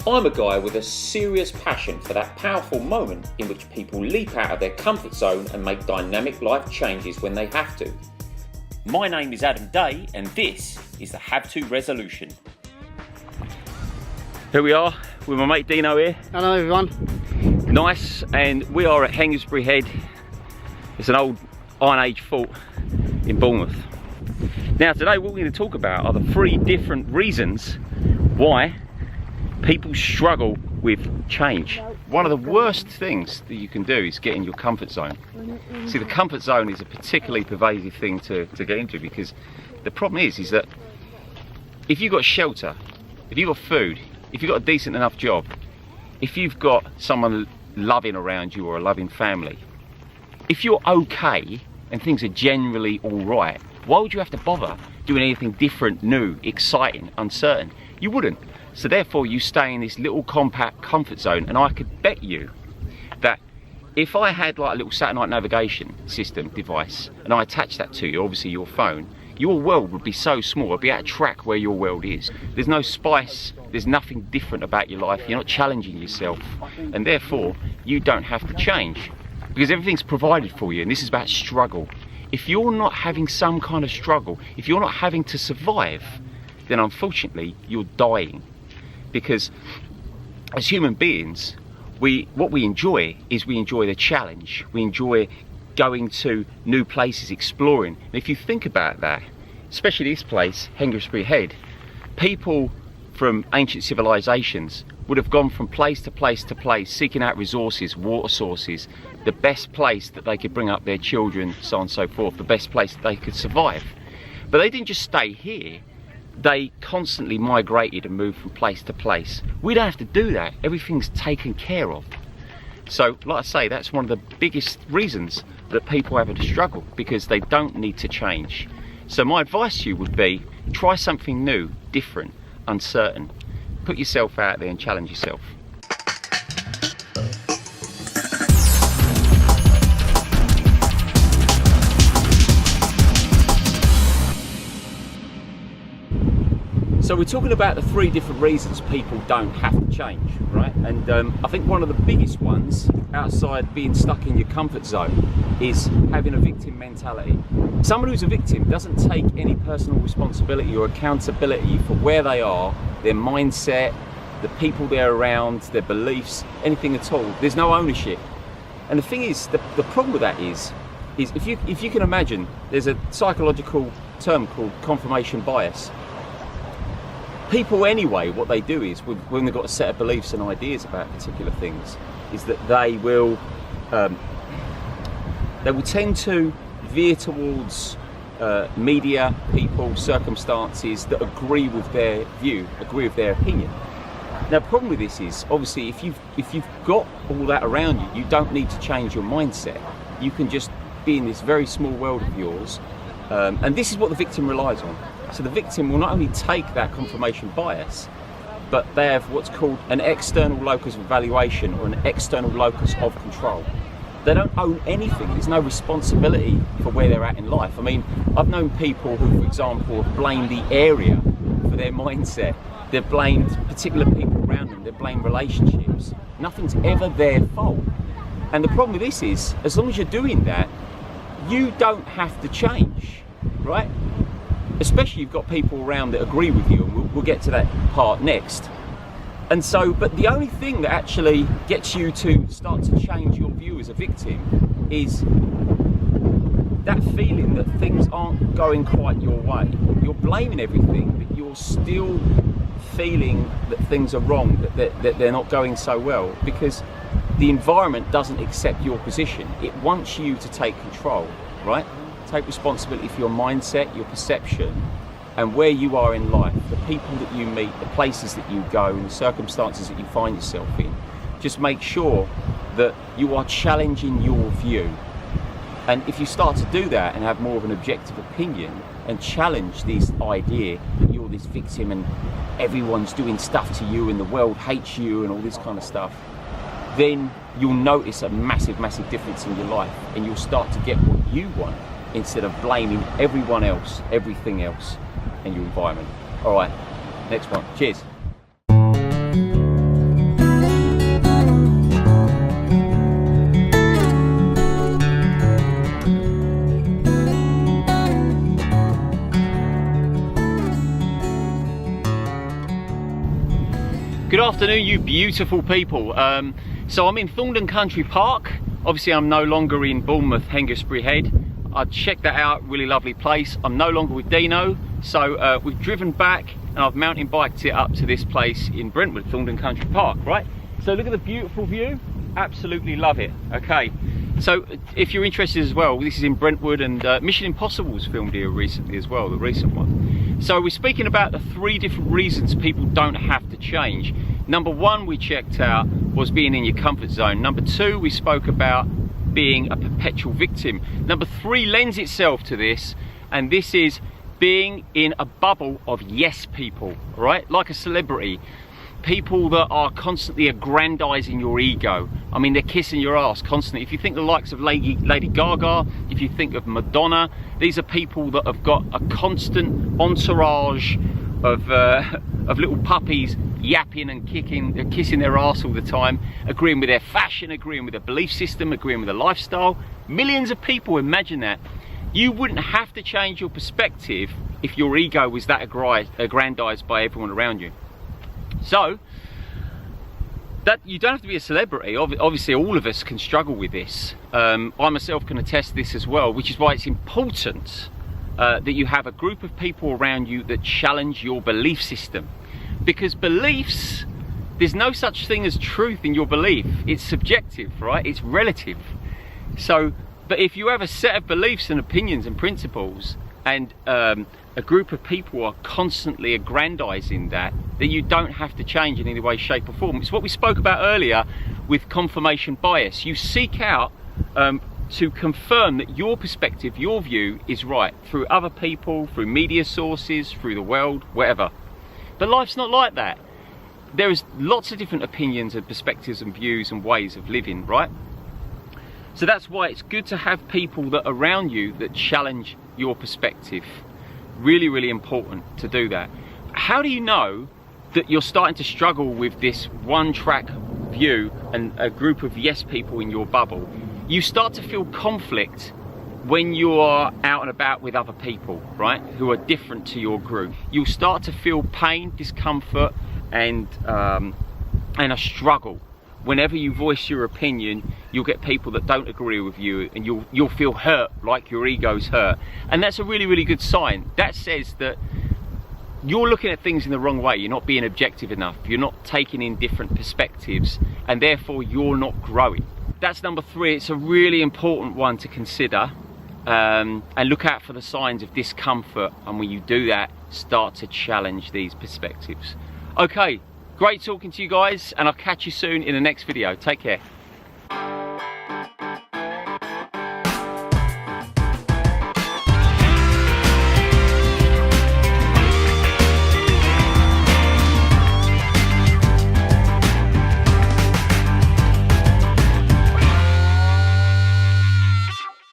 I'm a guy with a serious passion for that powerful moment in which people leap out of their comfort zone and make dynamic life changes when they have to. My name is Adam Day and this is the Have To Resolution. Here we are with my mate Dino here. Hello everyone. Nice, and we are at Hengistbury Head. It's an old Iron Age fort in Bournemouth. Now today what we're going to talk about are the 3 different reasons why people struggle with change. One of the worst things that you can do is get in your comfort zone. See, the comfort zone is a particularly pervasive thing to get into, because the problem is that if you've got shelter, if you've got food, if you've got a decent enough job, if you've got someone loving around you or a loving family, if you're okay and things are generally all right, why would you have to bother doing anything different, new, exciting, uncertain? You wouldn't. So therefore you stay in this little compact comfort zone, and I could bet you that if I had like a little satellite navigation system device and I attached that to you, obviously your phone, your world would be so small, it'd be out of track where your world is. There's no spice, there's nothing different about your life, you're not challenging yourself, and therefore you don't have to change because everything's provided for you. And this is about struggle. If you're not having some kind of struggle, if you're not having to survive, then unfortunately you're dying. Because as human beings, what we enjoy is we enjoy the challenge. We enjoy going to new places, exploring. And if you think about that, especially this place, Hengistbury Head, people from ancient civilizations would have gone from place to place to place, seeking out resources, water sources, the best place that they could bring up their children, so on and so forth, the best place that they could survive. But they didn't just stay here. They constantly migrated and moved from place to place. We don't have to do that. Everything's taken care of. So, like I say, that's one of the biggest reasons that people have a struggle, because they don't need to change. So my advice to you would be, try something new, different, uncertain. Put yourself out there and challenge yourself. So we're talking about the 3 different reasons people don't have to change, right? And I think one of the biggest ones, outside being stuck in your comfort zone, is having a victim mentality. Someone who's a victim doesn't take any personal responsibility or accountability for where they are, their mindset, the people they're around, their beliefs, anything at all. There's no ownership. And the thing is, the problem with that is if you can imagine, there's a psychological term called confirmation bias. People anyway, what they do is, when they've got a set of beliefs and ideas about particular things, is that they will tend to veer towards media, people, circumstances that agree with their view, agree with their opinion. Now, the problem with this is, obviously, if you've got all that around you, you don't need to change your mindset. You can just be in this very small world of yours, and this is what the victim relies on. So the victim will not only take that confirmation bias, but they have what's called an external locus of evaluation, or an external locus of control. They don't own anything. There's no responsibility for where they're at in life. I mean, I've known people who, for example, have blamed the area for their mindset. They've blamed particular people around them. They've blamed relationships. Nothing's ever their fault. And the problem with this is, as long as you're doing that, you don't have to change, right? Especially you've got people around that agree with you, and we'll get to that part next. And so, but the only thing that actually gets you to start to change your view as a victim is that feeling that things aren't going quite your way. You're blaming everything, but you're still feeling that things are wrong, that they're not going so well, because the environment doesn't accept your position. It wants you to take control, right? Take responsibility for your mindset, your perception, and where you are in life, the people that you meet, the places that you go, and the circumstances that you find yourself in. Just make sure that you are challenging your view. And if you start to do that and have more of an objective opinion and challenge this idea that you're this victim and everyone's doing stuff to you and the world hates you and all this kind of stuff, then you'll notice a massive, massive difference in your life, and you'll start to get what you want, instead of blaming everyone else, everything else in your environment. All right, next one. Cheers. Good afternoon, you beautiful people. So I'm in Thorndon Country Park. Obviously I'm no longer in Bournemouth, Hengistbury Head. I checked that out, really lovely place. I'm no longer with Dino, so we've driven back and I've mountain biked it up to this place in Brentwood, Thorndon Country Park, right? So look at the beautiful view, absolutely love it. Okay, so if you're interested as well, this is in Brentwood, and Mission Impossible was filmed here recently as well, the recent one. So we're speaking about the 3 different reasons people don't have to change. Number 1 we checked out was being in your comfort zone. Number 2 we spoke about being a perpetual victim. Number 3 lends itself to this, and this is being in a bubble of yes people, right? Like a celebrity. People that are constantly aggrandizing your ego. I mean, they're kissing your ass constantly. If you think the likes of Lady Gaga, if you think of Madonna, these are people that have got a constant entourage of little puppies yapping and kissing their ass all the time, agreeing with their fashion, agreeing with their belief system, agreeing with their lifestyle. Millions of people, imagine that. You wouldn't have to change your perspective if your ego was that aggrandized by everyone around you. So, that you don't have to be a celebrity. Obviously all of us can struggle with this. I myself can attest this as well, which is why it's important that you have a group of people around you that challenge your belief system. Because beliefs, there's no such thing as truth in your belief. It's subjective, right? It's relative. So, but if you have a set of beliefs and opinions and principles, and a group of people are constantly aggrandizing that, then you don't have to change in any way, shape or form. It's what we spoke about earlier with confirmation bias. You seek out to confirm that your perspective, your view is right through other people, through media sources, through the world, whatever. But life's not like that. There is lots of different opinions and perspectives and views and ways of living, right? So that's why it's good to have people that are around you that challenge your perspective. Really, really important to do that. How do you know that you're starting to struggle with this one-track view and a group of yes people in your bubble? You start to feel conflict when you're out and about with other people, right, who are different to your group. You'll start to feel pain, discomfort, and a struggle. Whenever you voice your opinion, you'll get people that don't agree with you, and you'll feel hurt, like your ego's hurt. And that's a really, really good sign. That says that you're looking at things in the wrong way. You're not being objective enough. You're not taking in different perspectives, and therefore you're not growing. That's number 3. It's a really important one to consider. And look out for the signs of discomfort, and when you do that, start to challenge these perspectives. Okay, great talking to you guys, and I'll catch you soon in the next video. Take care.